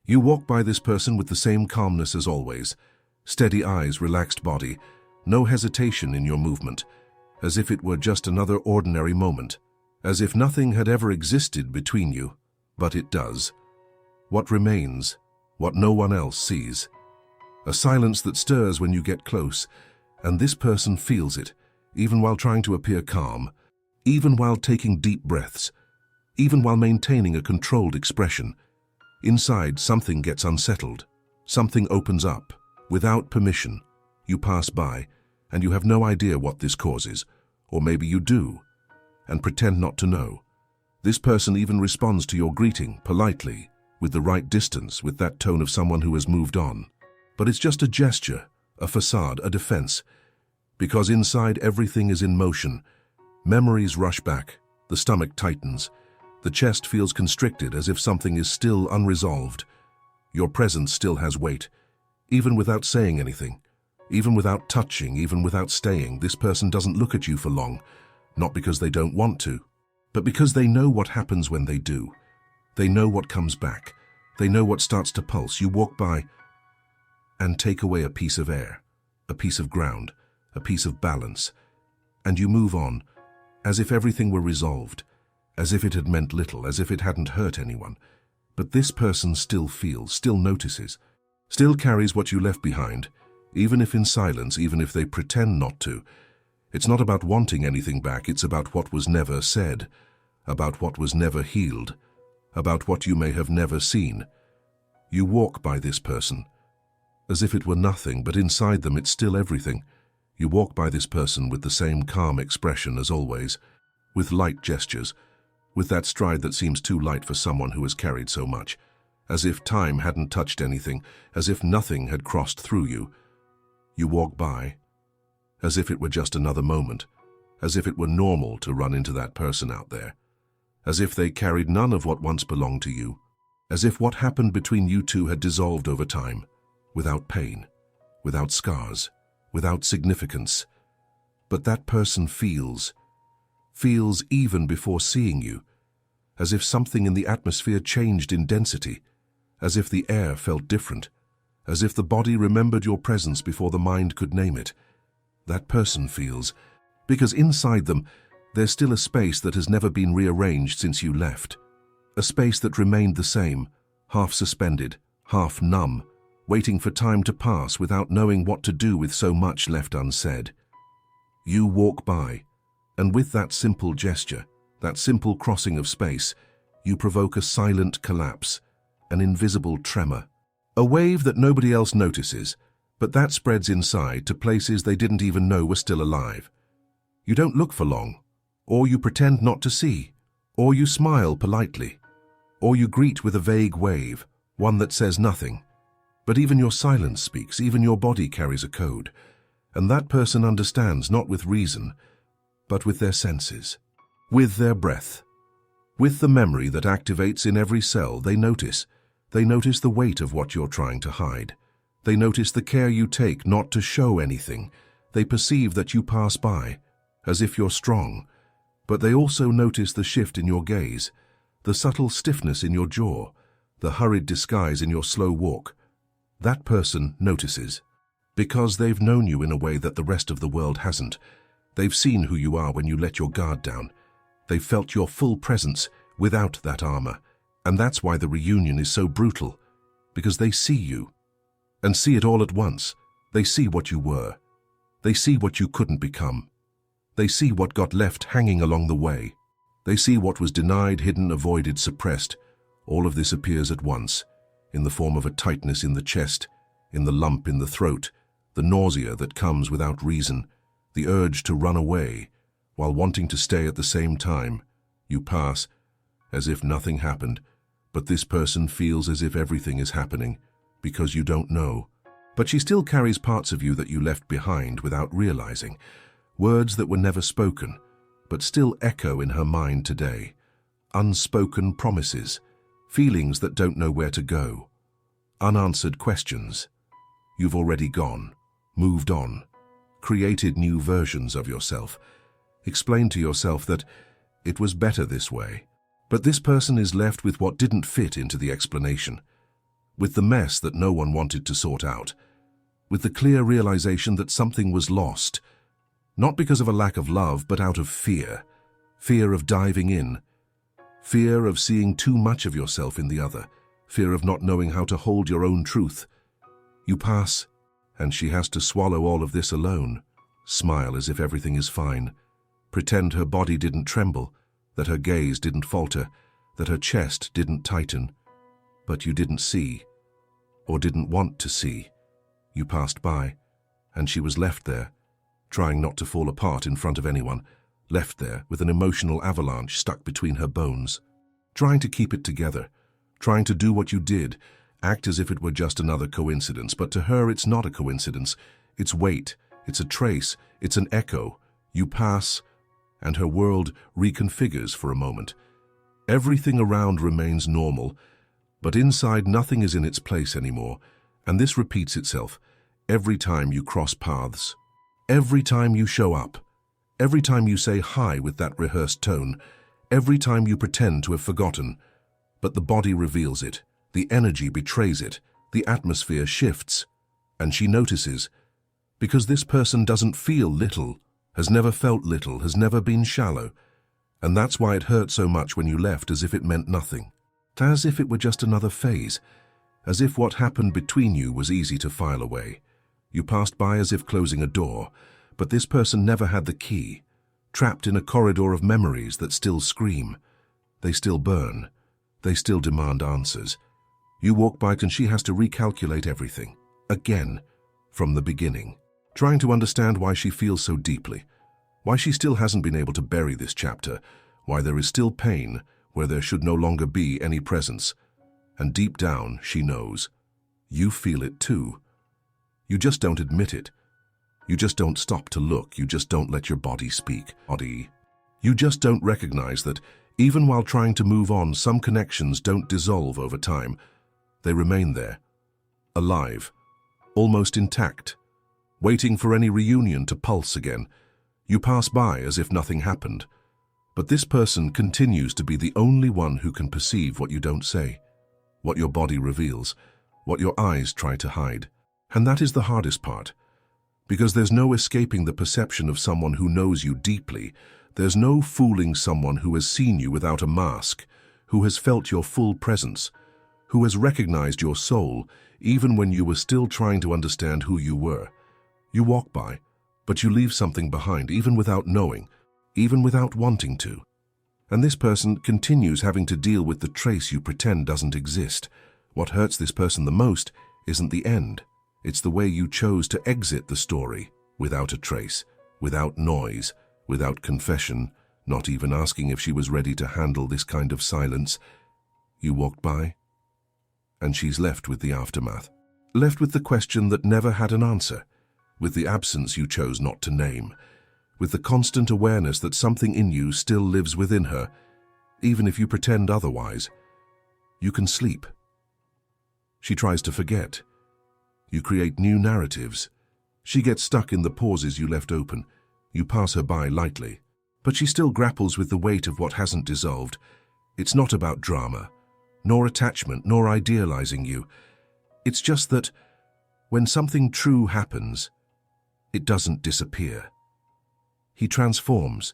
You walk by this person with the same calmness as always, steady eyes, relaxed body, no hesitation in your movement, as if it were just another ordinary moment, as if nothing had ever existed between you, but it does. What remains, what no one else sees. A silence that stirs when you get close, and this person feels it, even while trying to appear calm, even while taking deep breaths, even while maintaining a controlled expression. Inside, something gets unsettled. Something opens up. Without permission, you pass by, and you have no idea what this causes, or maybe you do, and pretend not to know. This person even responds to your greeting, politely, with the right distance, with that tone of someone who has moved on. But it's just a gesture, a facade, a defense, because inside everything is in motion. Memories rush back, the stomach tightens, the chest feels constricted as if something is still unresolved. Your presence still has weight. Even without saying anything, even without touching, even without staying, this person doesn't look at you for long, not because they don't want to, but because they know what happens when they do. They know what comes back. They know what starts to pulse. You walk by and take away a piece of air, a piece of ground, a piece of balance, and you move on, as if everything were resolved, as if it had meant little, as if it hadn't hurt anyone. But this person still feels, still notices, still carries what you left behind, even if in silence, even if they pretend not to. It's not about wanting anything back, it's about what was never said, about what was never healed, about what you may have never seen. You walk by this person, as if it were nothing, but inside them it's still everything. You walk by this person with the same calm expression as always, with light gestures, with that stride that seems too light for someone who has carried so much, as if time hadn't touched anything, as if nothing had crossed through you. You walk by, as if it were just another moment, as if it were normal to run into that person out there, as if they carried none of what once belonged to you, as if what happened between you two had dissolved over time, without pain, without scars, without significance. But that person feels even before seeing you, as if something in the atmosphere changed in density, as if the air felt different, as if the body remembered your presence before the mind could name it. That person feels, because inside them there's still a space that has never been rearranged since you left, a space that remained the same, half suspended, half numb, waiting for time to pass without knowing what to do with so much left unsaid. You walk by, and with that simple gesture, that simple crossing of space, you provoke a silent collapse, an invisible tremor, a wave that nobody else notices, but that spreads inside to places they didn't even know were still alive. You don't look for long, or you pretend not to see, or you smile politely, or you greet with a vague wave, one that says nothing. But even your silence speaks, even your body carries a code, and that person understands not with reason, but with their senses, with their breath, with the memory that activates in every cell. They notice the weight of what you're trying to hide. They notice the care you take not to show anything. They perceive that you pass by, as if you're strong, but they also notice the shift in your gaze, the subtle stiffness in your jaw, the hurried disguise in your slow walk. That person notices, because they've known you in a way that the rest of the world hasn't. They've seen who you are when you let your guard down. They've felt your full presence without that armor, and that's why the reunion is so brutal, because they see you, and see it all at once. They see what you were. They see what you couldn't become. They see what got left hanging along the way. They see what was denied, hidden, avoided, suppressed. All of this appears at once, in the form of a tightness in the chest, in the lump in the throat, the nausea that comes without reason, the urge to run away, while wanting to stay at the same time. You pass, as if nothing happened, but this person feels as if everything is happening, because you don't know. But she still carries parts of you that you left behind without realizing, words that were never spoken, but still echo in her mind today, unspoken promises, feelings that don't know where to go, unanswered questions. You've already gone, moved on, created new versions of yourself, explained to yourself that it was better this way. But this person is left with what didn't fit into the explanation, with the mess that no one wanted to sort out, with the clear realization that something was lost, not because of a lack of love, but out of fear. Fear of diving in, fear of seeing too much of yourself in the other, fear of not knowing how to hold your own truth. You pass, and she has to swallow all of this alone, smile as if everything is fine, pretend her body didn't tremble, that her gaze didn't falter, that her chest didn't tighten. But you didn't see, or didn't want to see. You passed by, and she was left there, trying not to fall apart in front of anyone, left there with an emotional avalanche stuck between her bones, trying to keep it together, trying to do what you did, act as if it were just another coincidence. But to her, it's not a coincidence. It's weight, it's a trace, it's an echo. You pass, and her world reconfigures for a moment. Everything around remains normal, but inside nothing is in its place anymore, and this repeats itself every time you cross paths, every time you show up, every time you say hi with that rehearsed tone, every time you pretend to have forgotten. But the body reveals it, the energy betrays it, the atmosphere shifts, and she notices, because this person doesn't feel little, has never felt little, has never been shallow, and that's why it hurt so much when you left, as if it meant nothing, as if it were just another phase, as if what happened between you was easy to file away. You passed by as if closing a door, but this person never had the key, trapped in a corridor of memories that still scream. They still burn. They still demand answers. You walk by and she has to recalculate everything, again, from the beginning, trying to understand why she feels so deeply, why she still hasn't been able to bury this chapter, why there is still pain where there should no longer be any presence. And deep down, she knows. You feel it too. You just don't admit it. You just don't stop to look. You just don't let your body speak. You just don't recognize that even while trying to move on, some connections don't dissolve over time. They remain there, alive, almost intact, waiting for any reunion to pulse again. You pass by as if nothing happened. But this person continues to be the only one who can perceive what you don't say, what your body reveals, what your eyes try to hide. And that is the hardest part. Because there's no escaping the perception of someone who knows you deeply. There's no fooling someone who has seen you without a mask, who has felt your full presence, who has recognized your soul, even when you were still trying to understand who you were. You walk by, but you leave something behind, even without knowing, even without wanting to. And this person continues having to deal with the trace you pretend doesn't exist. What hurts this person the most isn't the end. It's the way you chose to exit the story, without a trace, without noise, without confession, not even asking if she was ready to handle this kind of silence. You walked by, and she's left with the aftermath, left with the question that never had an answer, with the absence you chose not to name, with the constant awareness that something in you still lives within her, even if you pretend otherwise. You can sleep. She tries to forget. You create new narratives. She gets stuck in the pauses you left open. You pass her by lightly. But she still grapples with the weight of what hasn't dissolved. It's not about drama, nor attachment, nor idealizing you. It's just that when something true happens, it doesn't disappear. He transforms.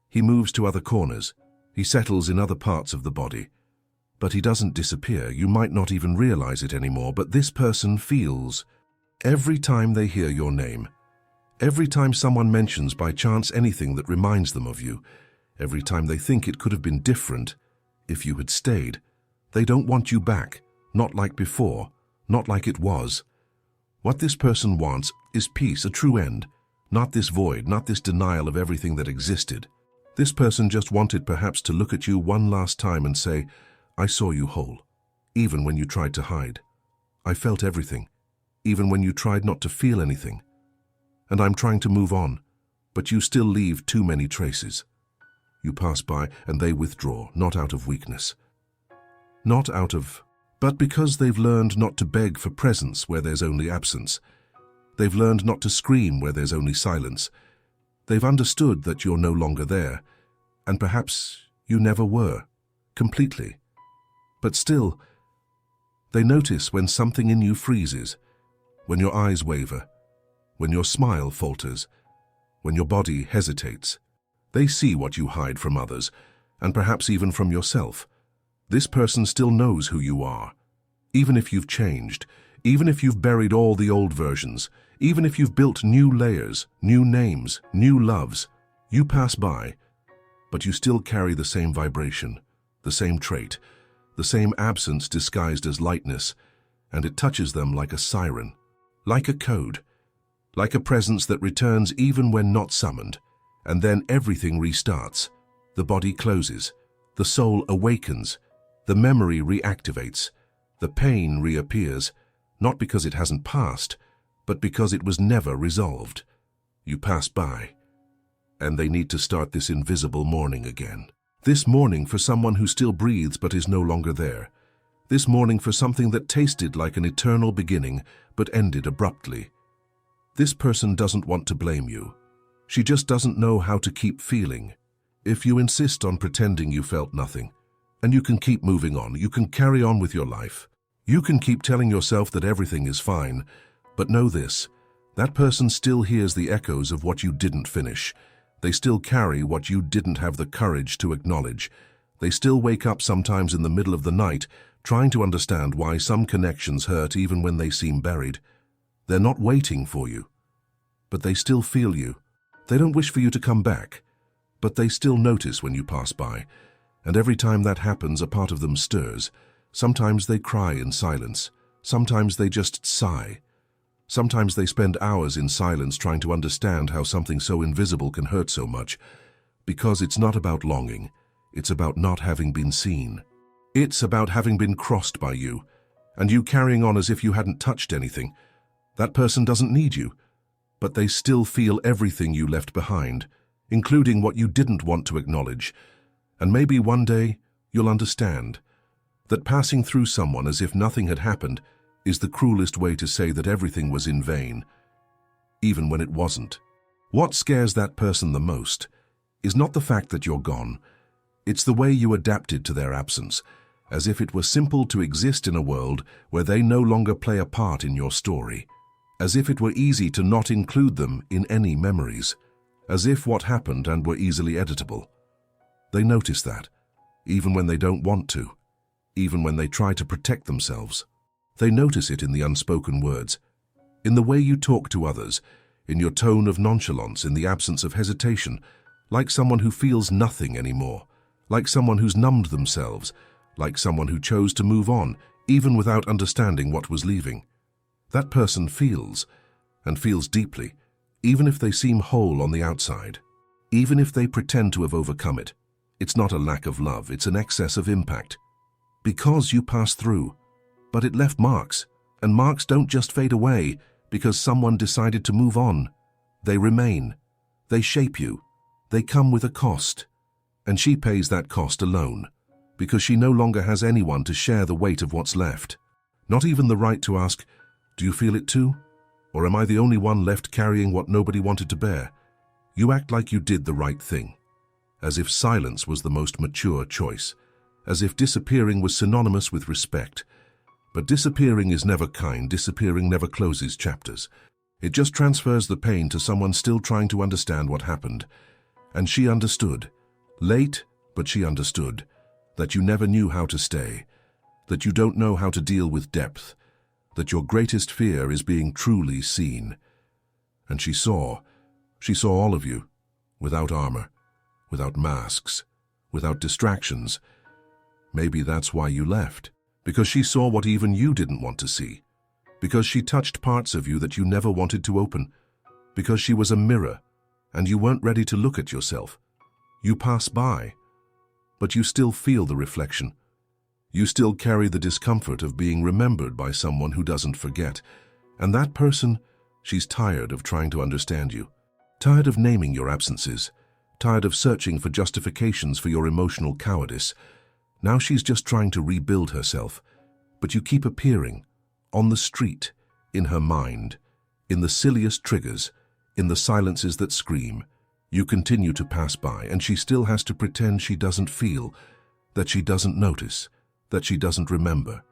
He moves to other corners. He settles in other parts of the body. But he doesn't disappear. You might not even realize it anymore, but this person feels every time they hear your name, every time someone mentions by chance anything that reminds them of you, every time they think it could have been different if you had stayed. They don't want you back, not like before, not like it was. What this person wants is peace, a true end, not this void, not this denial of everything that existed. This person just wanted perhaps to look at you one last time and say, I saw you whole, even when you tried to hide. I felt everything, even when you tried not to feel anything. And I'm trying to move on, but you still leave too many traces. You pass by and they withdraw, not out of weakness, but because they've learned not to beg for presence where there's only absence. They've learned not to scream where there's only silence. They've understood that you're no longer there, and perhaps you never were, completely. But still, They notice when something in you freezes, when your eyes waver, when your smile falters, when your body hesitates. They see what you hide from others, and perhaps even from yourself. This person still knows who you are. Even if you've changed, even if you've buried all the old versions, even if you've built new layers, new names, new loves, you pass by, but you still carry the same vibration, the same trait, the same absence disguised as lightness, and it touches them like a siren, like a code, like a presence that returns even when not summoned, and then everything restarts. The body closes, the soul awakens, the memory reactivates, the pain reappears, not because it hasn't passed, but because it was never resolved. You pass by, and they need to start this invisible mourning again. This mourning for someone who still breathes but is no longer there. This mourning for something that tasted like an eternal beginning but ended abruptly. This person doesn't want to blame you. She just doesn't know how to keep feeling. If you insist on pretending you felt nothing, and you can keep moving on, you can carry on with your life. You can keep telling yourself that everything is fine, but know this, that person still hears the echoes of what you didn't finish. They still carry what you didn't have the courage to acknowledge. They still wake up sometimes in the middle of the night, trying to understand why some connections hurt even when they seem buried. They're not waiting for you, but they still feel you. They don't wish for you to come back, but they still notice when you pass by, and every time that happens, a part of them stirs. Sometimes they cry in silence. Sometimes they just sigh. Sometimes they spend hours in silence trying to understand how something so invisible can hurt so much, because it's not about longing. It's about not having been seen. It's about having been crossed by you, and you carrying on as if you hadn't touched anything. That person doesn't need you, but they still feel everything you left behind, including what you didn't want to acknowledge. And maybe one day you'll understand that passing through someone as if nothing had happened is the cruelest way to say that everything was in vain, even when it wasn't. What scares that person the most is not the fact that you're gone. It's the way you adapted to their absence, as if it were simple to exist in a world where they no longer play a part in your story, as if it were easy to not include them in any memories, as if what happened and were easily editable. They notice that, even when they don't want to, even when they try to protect themselves. They notice it in the unspoken words, in the way you talk to others, in your tone of nonchalance, in the absence of hesitation, like someone who feels nothing anymore, like someone who's numbed themselves, like someone who chose to move on, even without understanding what was leaving. That person feels, and feels deeply, even if they seem whole on the outside, even if they pretend to have overcome it. It's not a lack of love, it's an excess of impact. Because you passed through, but it left marks, and marks don't just fade away because someone decided to move on. They remain. They shape you. They come with a cost. And she pays that cost alone, because she no longer has anyone to share the weight of what's left. Not even the right to ask, do you feel it too? Or am I the only one left carrying what nobody wanted to bear? You act like you did the right thing, as if silence was the most mature choice, as if disappearing was synonymous with respect. But disappearing is never kind. Disappearing never closes chapters. It just transfers the pain to someone still trying to understand what happened. And she understood. Late, but she understood. That you never knew how to stay. That you don't know how to deal with depth. That your greatest fear is being truly seen. And she saw all of you, without armor, without masks, without distractions. Maybe that's why you left. Because she saw what even you didn't want to see. Because she touched parts of you that you never wanted to open. Because she was a mirror, and you weren't ready to look at yourself. You pass by, but you still feel the reflection. You still carry the discomfort of being remembered by someone who doesn't forget. And that person, she's tired of trying to understand you. Tired of naming your absences. Tired of searching for justifications for your emotional cowardice. Now she's just trying to rebuild herself, but you keep appearing, on the street, in her mind, in the silliest triggers, in the silences that scream. You continue to pass by, and she still has to pretend she doesn't feel, that she doesn't notice, that she doesn't remember.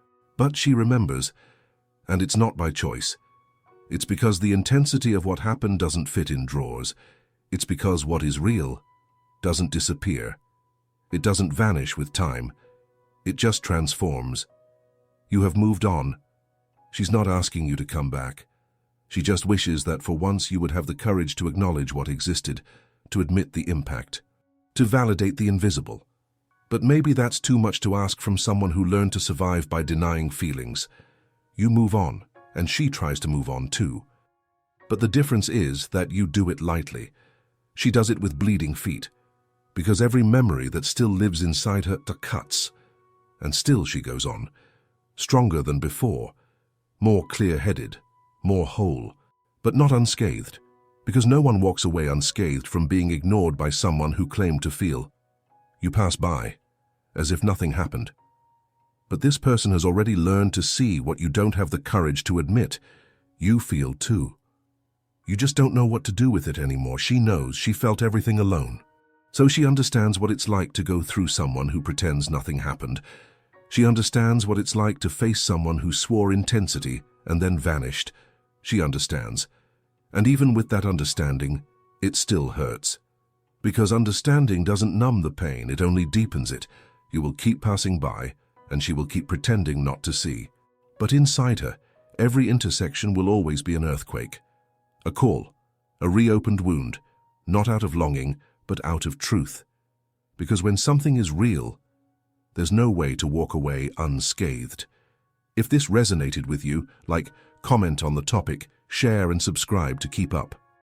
But she remembers, and it's not by choice. It's because the intensity of what happened doesn't fit in drawers. It's because what is real doesn't disappear. It doesn't vanish with time. It just transforms. You have moved on. She's not asking you to come back. She just wishes that for once you would have the courage to acknowledge what existed, to admit the impact, to validate the invisible. But maybe that's too much to ask from someone who learned to survive by denying feelings. You move on, and she tries to move on too. But the difference is that you do it lightly. She does it with bleeding feet, because every memory that still lives inside her cuts. And still she goes on, stronger than before, more clear-headed, more whole, but not unscathed, because no one walks away unscathed from being ignored by someone who claimed to feel. You pass by, as if nothing happened. But this person has already learned to see what you don't have the courage to admit. You feel too. You just don't know what to do with it anymore. She knows. She felt everything alone. So she understands what it's like to go through someone who pretends nothing happened. She understands what it's like to face someone who swore intensity and then vanished. She understands. And even with that understanding, it still hurts. Because understanding doesn't numb the pain, it only deepens it. You will keep passing by, and she will keep pretending not to see. But inside her, every intersection will always be an earthquake. A call, a reopened wound, not out of longing, but out of truth. Because when something is real, there's no way to walk away unscathed. If this resonated with you, comment on the topic, share and subscribe to keep up.